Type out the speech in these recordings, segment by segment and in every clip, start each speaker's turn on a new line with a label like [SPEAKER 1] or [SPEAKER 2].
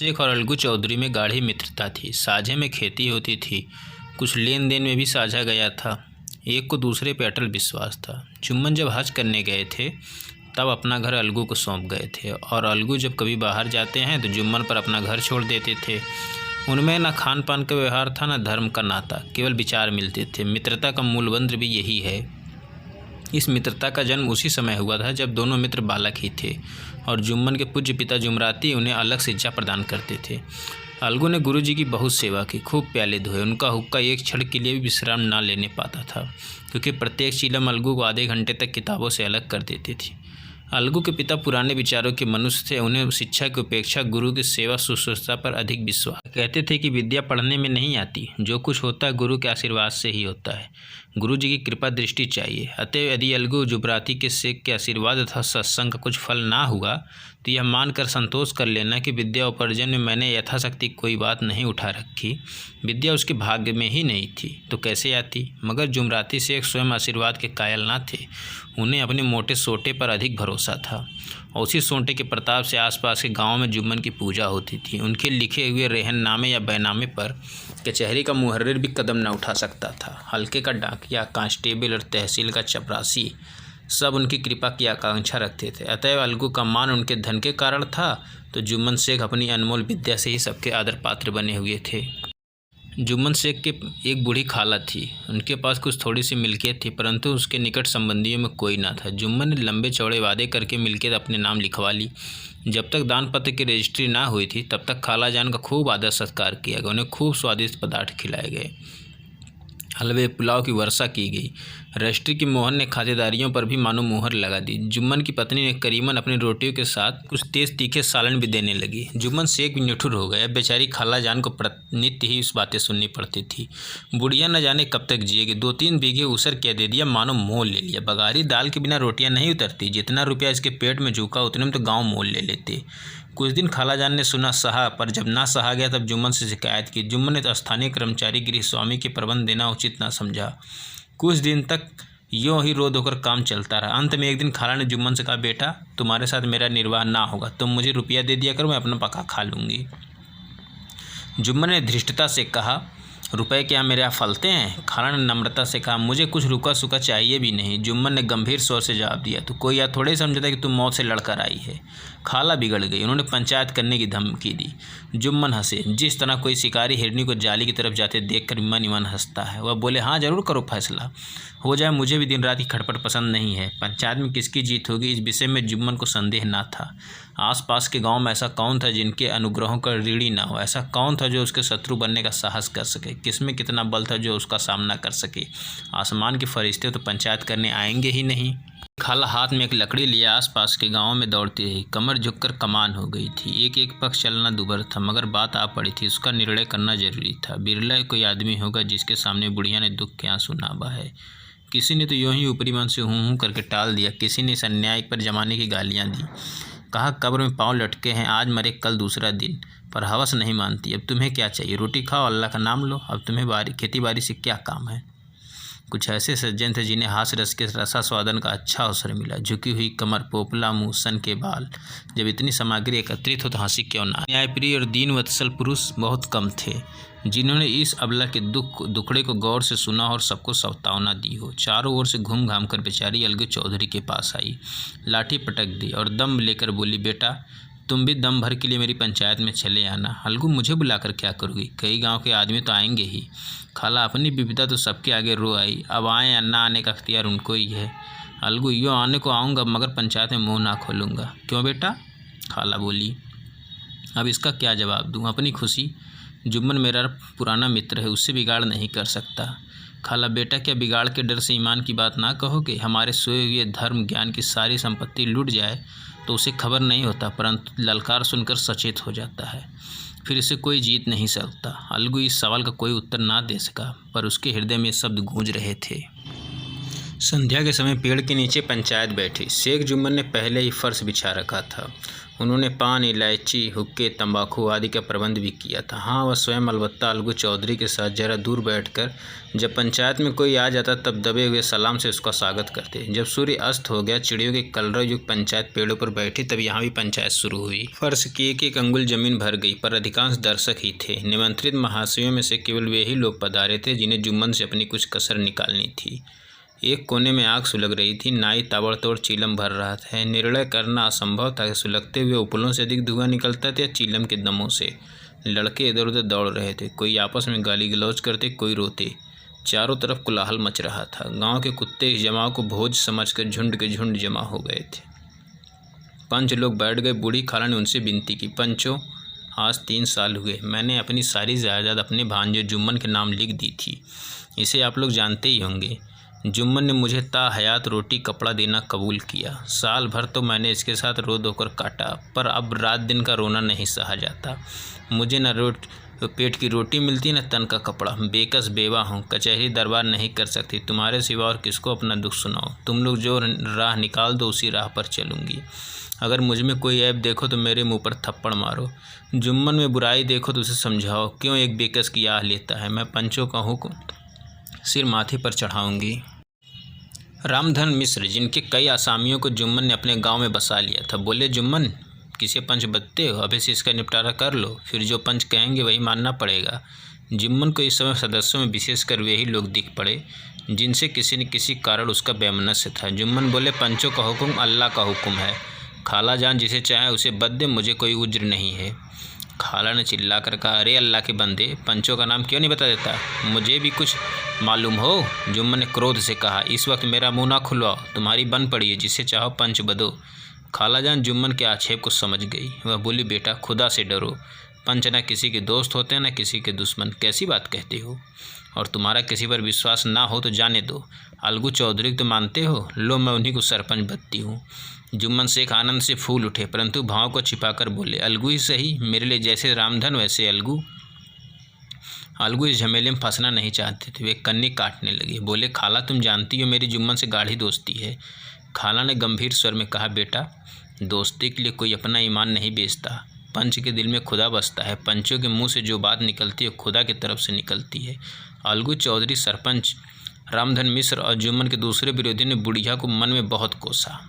[SPEAKER 1] शेख और अलगू चौधरी में गाढ़ी मित्रता थी। साझे में खेती होती थी, कुछ लेन देन में भी साझा गया था। एक को दूसरे पे अटल विश्वास था। जुम्मन जब हज करने गए थे तब अपना घर अलगू को सौंप गए थे, और अलगू जब कभी बाहर जाते हैं तो जुम्मन पर अपना घर छोड़ देते थे। उनमें न खान पान का व्यवहार था, न धर्म का नाता, केवल विचार मिलते थे। मित्रता का मूल मंत्र भी यही है। इस मित्रता का जन्म उसी समय हुआ था जब दोनों मित्र बालक ही थे और जुम्मन के पूज्य पिता जुमराती उन्हें अलग शिक्षा प्रदान करते थे। अलगू ने गुरुजी की बहुत सेवा की, खूब प्याले धोए। उनका हुक्का एक क्षण के लिए भी विश्राम ना लेने पाता था, क्योंकि प्रत्येक चीलम अलगू को आधे घंटे तक किताबों से अलग कर देती थी। अलगू के पिता पुराने विचारों के मनुष्य थे। उन्हें शिक्षा की अपेक्षा गुरु की सेवा शुश्रूषा पर अधिक विश्वास। कहते थे कि विद्या पढ़ने में नहीं आती, जो कुछ होता है गुरु के आशीर्वाद से ही होता है। गुरु जी की कृपा दृष्टि चाहिए। अतएव यदि अलगू जुबराती के शेख के आशीर्वाद तथा सत्संग का कुछ फल ना हुआ तो यह मानकर संतोष कर लेना कि विद्या उपार्जन में मैंने यथाशक्ति कोई बात नहीं उठा रखी। विद्या उसके भाग्य में ही नहीं थी तो कैसे आती। मगर जुमराती शेख स्वयं आशीर्वाद के कायल ना थे। उन्हें अपने मोटे सोटे पर अधिक भरोसा था, और उसी सोटे के प्रताप से आसपास के गाँव में जुम्मन की पूजा होती थी। उनके लिखे हुए रेहननामे या बैनामे पर कचहरी का मुहर्रिर भी कदम न उठा सकता था। हल्के का डाकिया, कांस्टेबल और तहसील का चपरासी सब उनकी कृपा की आकांक्षा रखते थे। अतएव अलगू का मान उनके धन के कारण था तो जुम्मन शेख अपनी अनमोल विद्या से ही सबके आदर पात्र बने हुए थे। जुम्मन शेख के एक बूढ़ी खाला थी। उनके पास कुछ थोड़ी सी मिल्कियत थी, परंतु उसके निकट संबंधियों में कोई ना था। जुम्मन ने लंबे चौड़े वादे करके मिल्कियत अपने नाम लिखवा ली। जब तक दान पत्र की रजिस्ट्री ना हुई थी तब तक खाला जान का खूब आदर सत्कार किया गया। उन्हें खूब स्वादिष्ट पदार्थ खिलाए गए, हलवे पुलाव की वर्षा की गई। रजिस्ट्री की मोहर ने खातिरदारियों पर भी मानो मोहर लगा दी। जुम्मन की पत्नी ने करीमन अपनी रोटियों के साथ कुछ तेज तीखे सालन भी देने लगी। जुम्मन शेख भी निठुर हो गया। बेचारी खाला जान को नित्य ही उस बातें सुननी पड़ती थी। बुढ़िया न जाने कब तक जिएगी। 2-3 बीघे उसर कह दे दिया, मानो मोल ले लिया। बघारी दाल के बिना रोटियां नहीं उतरती। जितना रुपया इसके पेट में झुका उतने में तो गाँव मोल ले लेते। कुछ दिन खाला जान ने सुना सहा, पर जब ना सहा गया तब जुम्मन से शिकायत की। जुम्मन ने तो स्थानीय कर्मचारी गृह स्वामी के प्रबंध देना उचित ना समझा। कुछ दिन तक यूँ ही रो धोकर काम चलता रहा। अंत में एक दिन खाला ने जुम्मन से कहा, बेटा तुम्हारे साथ मेरा निर्वाह ना होगा, तुम मुझे रुपया दे दिया करो, मैं अपना पका खा लूँगी। जुम्मन ने धृष्टता से कहा, रुपए क्या मेरे यहाँ फलते हैं? खाला ने नम्रता से कहा, मुझे कुछ रुका सुका चाहिए भी नहीं। जुम्मन ने गंभीर स्वर से जवाब दिया, तो कोई यह थोड़े समझता कि तुम मौत से लड़कर आई है। खाला बिगड़ गई। उन्होंने पंचायत करने की धमकी दी। जुम्मन हंसे, जिस तरह कोई शिकारी हिरनी को जाली की तरफ जाते देखकर मन ही मन हंसता है। वह बोले, हाँ जरूर करो, फैसला हो जाए। मुझे भी दिन रात की खटपट पसंद नहीं है। पंचायत में किसकी जीत होगी इस विषय में जुम्मन को संदेह ना था। आसपास के गांव में ऐसा कौन था जिनके अनुग्रहों का ऋणी ना हो? ऐसा कौन था जो उसके शत्रु बनने का साहस कर सके? किसमें कितना बल था जो उसका सामना कर सके? आसमान के फरिश्ते तो पंचायत करने आएंगे ही नहीं। खाला हाथ में एक लकड़ी लिए आसपास के गांवों में दौड़ती रही। कमर झुककर कमान हो गई थी। एक एक पक्ष चलना दुभर था, मगर बात आ पड़ी थी। उसका निर्णय करना जरूरी था। बिरला कोई आदमी होगा जिसके सामने बुढ़िया ने दुख के आंसू ना बहाए। किसी ने तो यूँ ही ऊपरी मन से हूँ करके टाल दिया। किसी ने इस अन्याय पर जमाने की गालियाँ दी। कहा, कब्र में पाँव लटके हैं, आज मरे कल दूसरा दिन। पर हवस नहीं मानती। अब तुम्हें क्या चाहिए? रोटी खाओ, अल्लाह का नाम लो। अब तुम्हें खेती बाड़ी से क्या काम है? कुछ ऐसे सज्जन थे जिन्हें हास्य रस के रसास्वादन का अच्छा अवसर मिला। झुकी हुई कमर, पोपला मुँह, सन के बाल। जब इतनी सामग्री एकत्रित हो तो हंसी क्यों ना? न्यायप्रिय और दीन वत्सल पुरुष बहुत कम थे जिन्होंने इस अबला के दुखड़े को गौर से सुना और सबको सांत्वना दी हो। चारों ओर से घूम घाम कर बेचारी अलगू चौधरी के पास आई, लाठी पटक दी और दम लेकर बोली, बेटा तुम भी दम भर के लिए मेरी पंचायत में चले आना। अलगू, मुझे बुलाकर क्या करोगी? कई गांव के आदमी तो आएंगे ही। खाला अपनी विविधता तो सबके आगे रो आई। अब आए या ना आने का अख्तियार उनको ही है। अलगू, यूँ आने को आऊँगा मगर पंचायत में मुँह ना खोलूँगा। क्यों बेटा? खाला बोली। अब इसका क्या जवाब दूँ? अपनी खुशी। जुम्मन मेरा पुराना मित्र है, उससे बिगाड़ नहीं कर सकता। खाला, बेटा क्या बिगाड़ के डर से ईमान की बात ना कहोगे? हमारे सोए हुए धर्म ज्ञान की सारी संपत्ति लुट जाए तो उसे खबर नहीं होता, परंतु ललकार सुनकर सचेत हो जाता है। फिर इसे कोई जीत नहीं सकता। अलगू इस सवाल का कोई उत्तर ना दे सका, पर उसके हृदय में शब्द गूंज रहे थे। संध्या के समय पेड़ के नीचे पंचायत बैठी। शेख जुम्मन ने पहले ही फर्श बिछा रखा था। उन्होंने पान, इलायची, हुक्के, तंबाकू आदि का प्रबंध भी किया था। हाँ, वह स्वयं अलबत्ता अलगू चौधरी के साथ जरा दूर बैठकर जब पंचायत में कोई आ जाता तब दबे हुए सलाम से उसका स्वागत करते। जब सूर्य अस्त हो गया, चिड़ियों के कलरव युक्त पंचायत पेड़ों पर बैठी, तब यहाँ भी पंचायत शुरू हुई। फर्श की एक अंगुल जमीन भर गई, पर अधिकांश दर्शक ही थे। निमंत्रित महाशयों में से केवल वे ही लोग पधारे थे जिन्हें जुम्मन से अपनी कुछ कसर निकालनी थी। एक कोने में आग सुलग रही थी। नाई ताबड़तोड़ चीलम भर रहा था। निर्णय करना असंभव था कि सुलगते हुए उपलों से अधिक धुआं निकलता था या चीलम के दमों से। लड़के इधर उधर दौड़ रहे थे, कोई आपस में गाली गलौज करते, कोई रोते। चारों तरफ कोलाहल मच रहा था। गांव के कुत्ते इस जमाव को भोज समझकर झुंड के झुंड जमा हो गए थे। पंच लोग बैठ गए। बूढ़ी खाला ने उनसे विनती की, पंचों, आज 3 साल हुए मैंने अपनी सारी जायदाद अपने भांजे जुम्मन के नाम लिख दी थी। इसे आप लोग जानते ही होंगे। जुम्मन ने मुझे ता हयात रोटी कपड़ा देना कबूल किया। साल भर तो मैंने इसके साथ रो धोकर काटा, पर अब रात दिन का रोना नहीं सहा जाता। मुझे न पेट की रोटी मिलती, न तन का कपड़ा। बेकस बेवा हूँ, कचहरी दरबार नहीं कर सकती। तुम्हारे सिवा और किसको अपना दुख सुनाओ। तुम लोग जो राह निकाल दो उसी राह पर चलूँगी। अगर मुझ में कोई ऐब देखो तो मेरे मुँह पर थप्पड़ मारो। जुम्मन में बुराई देखो तो उसे समझाओ, क्यों एक बेकस की आह लेता है। मैं पंचों का हुक्म सिर माथे पर चढ़ाऊँगी। रामधन मिश्र, जिनके कई आसामियों को जुम्मन ने अपने गांव में बसा लिया था, बोले, जुम्मन, किसे पंच बदते हो? अभी से इसका निपटारा कर लो, फिर जो पंच कहेंगे वही मानना पड़ेगा। जुम्मन को इस समय सदस्यों में विशेषकर वे ही लोग दिख पड़े जिनसे किसी न किसी कारण उसका वैमनस्य था। जुम्मन बोले, पंचों का हुक्म अल्लाह का हुक्म है। खाला जान जिसे चाहे उसे बद दे, मुझे कोई उज्र नहीं है। खाला ने चिल्ला कर कहा, अरे अल्लाह के बंदे, पंचों का नाम क्यों नहीं बता देता? मुझे भी कुछ मालूम हो। जुम्मन ने क्रोध से कहा, इस वक्त मेरा मुंह ना खुलवाओ, तुम्हारी बन पड़ी है, जिसे चाहो पंच बदो। खालाजान जुम्मन के आक्षेप को समझ गई। वह बोली, बेटा, खुदा से डरो। पंच न किसी के दोस्त होते हैं न किसी के दुश्मन। कैसी बात कहते हो? और तुम्हारा किसी पर विश्वास ना हो तो जाने दो। अलगू चौधरी तो मानते हो? लो, मैं उन्हीं को सरपंच बनती हूँ। जुम्मन शेख आनंद से फूल उठे, परंतु भाव को छिपाकर बोले, अलगू ही सही, मेरे लिए जैसे रामधन वैसे अलगू। अलगू इस झमेले में फंसना नहीं चाहते थे। वे कन्नी काटने लगे। बोले, खाला, तुम जानती हो मेरी जुम्मन से गाढ़ी दोस्ती है। खाला ने गंभीर स्वर में कहा, बेटा, दोस्ती के लिए कोई अपना ईमान नहीं बेचता। पंच के दिल में खुदा बसता है। पंचों के मुंह से जो बात निकलती है खुदा की तरफ से निकलती है। अलगू चौधरी, सरपंच रामधन मिश्र और जुम्मन के दूसरे विरोधी ने बुढ़िया को मन में बहुत कोसा।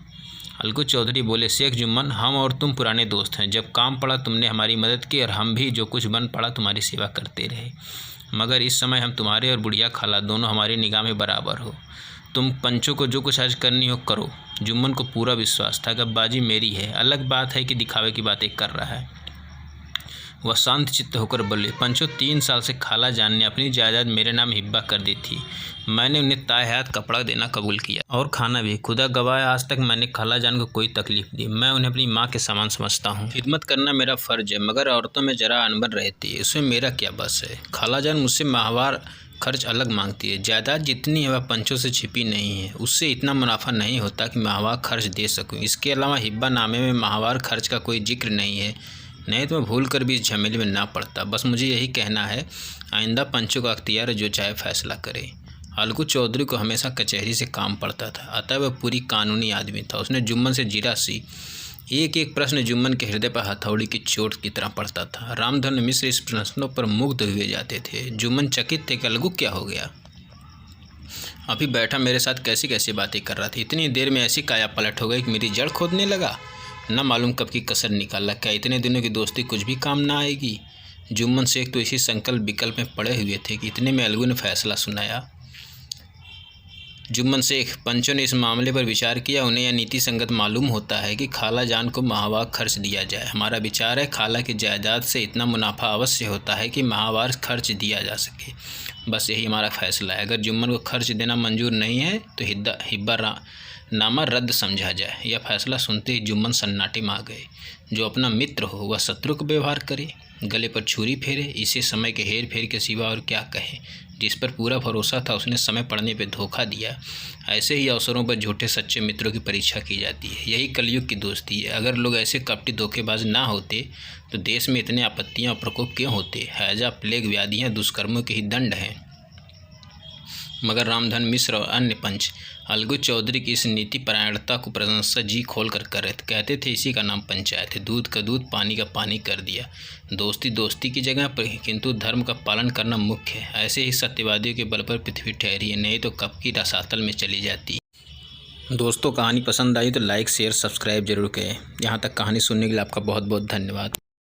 [SPEAKER 1] अलगू चौधरी बोले, शेख जुम्मन, हम और तुम पुराने दोस्त हैं। जब काम पड़ा तुमने हमारी मदद की और हम भी जो कुछ बन पड़ा तुम्हारी सेवा करते रहे। मगर इस समय हम तुम्हारे और बुढ़िया खाला दोनों हमारी निगाह में बराबर हो। तुम पंचों को जो कुछ आज करनी हो करो। जुम्मन को पूरा विश्वास था कि बाजी मेरी है। अलग बात है कि दिखावे की बातें कर रहा है। वह शांत चित्त होकर बोले, पंचों, 3 साल से खाला जान ने अपनी जायदाद मेरे नाम हिब्बा कर दी थी। मैंने उन्हें ताहयात कपड़ा देना कबूल किया और खाना भी। खुदा गवाह है, आज तक मैंने खाला जान को कोई तकलीफ दी। मैं उन्हें अपनी माँ के समान समझता हूँ। खिदमत करना मेरा फ़र्ज है, मगर औरतों में जरा अनबन रहती है, उसमें मेरा क्या बस है। खाला जान मुझसे माहवार खर्च अलग मांगती है। जायदाद जितनी है वह पंचों से छिपी नहीं है। उससे इतना मुनाफा नहीं होता कि माहवार खर्च दे सकूँ। इसके अलावा हिब्बा नामे में माहवार खर्च का कोई जिक्र नहीं है, नहीं तो मैं भूल कर भी इस झमेले में ना पड़ता। बस मुझे यही कहना है, आइंदा पंचों का अख्तियार है, जो चाहे फैसला करे। अलगू चौधरी को हमेशा कचहरी से काम पड़ता था, अतः वह पूरी कानूनी आदमी था। उसने जुम्मन से जीरा सी। एक एक प्रश्न जुम्मन के हृदय पर हथौड़ी की चोट की तरह पड़ता था। रामधन मिश्र इस प्रश्नों पर मुग्ध हुए जाते थे। जुम्मन चकित थे कि अलगू क्या हो गया। अभी बैठा मेरे साथ कैसी कैसी बातें कर रहा था, इतनी देर में ऐसी काया पलट हो गई कि मेरी जड़ खोदने लगा। न मालूम कब की कसर निकाला। क्या इतने दिनों की दोस्ती कुछ भी काम ना आएगी? जुम्मन शेख तो इसी संकल्प विकल्प में पड़े हुए थे कि इतने में अलगू ने फैसला सुनाया। जुम्मन शेख, पंचों ने इस मामले पर विचार किया। उन्हें यह नीति संगत मालूम होता है कि खाला जान को माहवार खर्च दिया जाए। हमारा विचार है, खाला की जायदाद से इतना मुनाफा अवश्य होता है कि माहवार खर्च दिया जा सके। बस यही हमारा फैसला है। अगर जुम्मन को खर्च देना मंजूर नहीं है तो हिब्बा नामा रद्द समझा जाए। यह फैसला सुनते ही जुम्मन सन्नाटे में आ गए। जो अपना मित्र हो वह शत्रु को व्यवहार करे, गले पर छुरी फेरे, इसे समय के हेर फेर के सिवा और क्या कहे। जिस पर पूरा भरोसा था उसने समय पड़ने पर धोखा दिया। ऐसे ही अवसरों पर झूठे सच्चे मित्रों की परीक्षा की जाती है। यही कलयुग की दोस्ती है। अगर लोग ऐसे कपटी धोखेबाज ना होते तो देश में इतने आपत्तियाँ और प्रकोप क्यों होते। हैजा, प्लेग, व्याधियाँ, दुष्कर्मों के ही दंड हैं। मगर रामधन मिश्र और अन्य पंच अलगू चौधरी की इस नीति परायणता को प्रशंसा जी खोल कर रहे थे। कहते थे इसी का नाम पंचायत है। दूध का दूध पानी का पानी कर दिया। दोस्ती दोस्ती की जगह पर, किंतु धर्म का पालन करना मुख्य है। ऐसे ही सत्यवादियों के बल पर पृथ्वी ठहरी है, नहीं तो कब की रसातल में चली जाती। दोस्तों, कहानी पसंद आई तो लाइक शेयर सब्सक्राइब जरूर करें। यहाँ तक कहानी सुनने के लिए आपका बहुत बहुत धन्यवाद।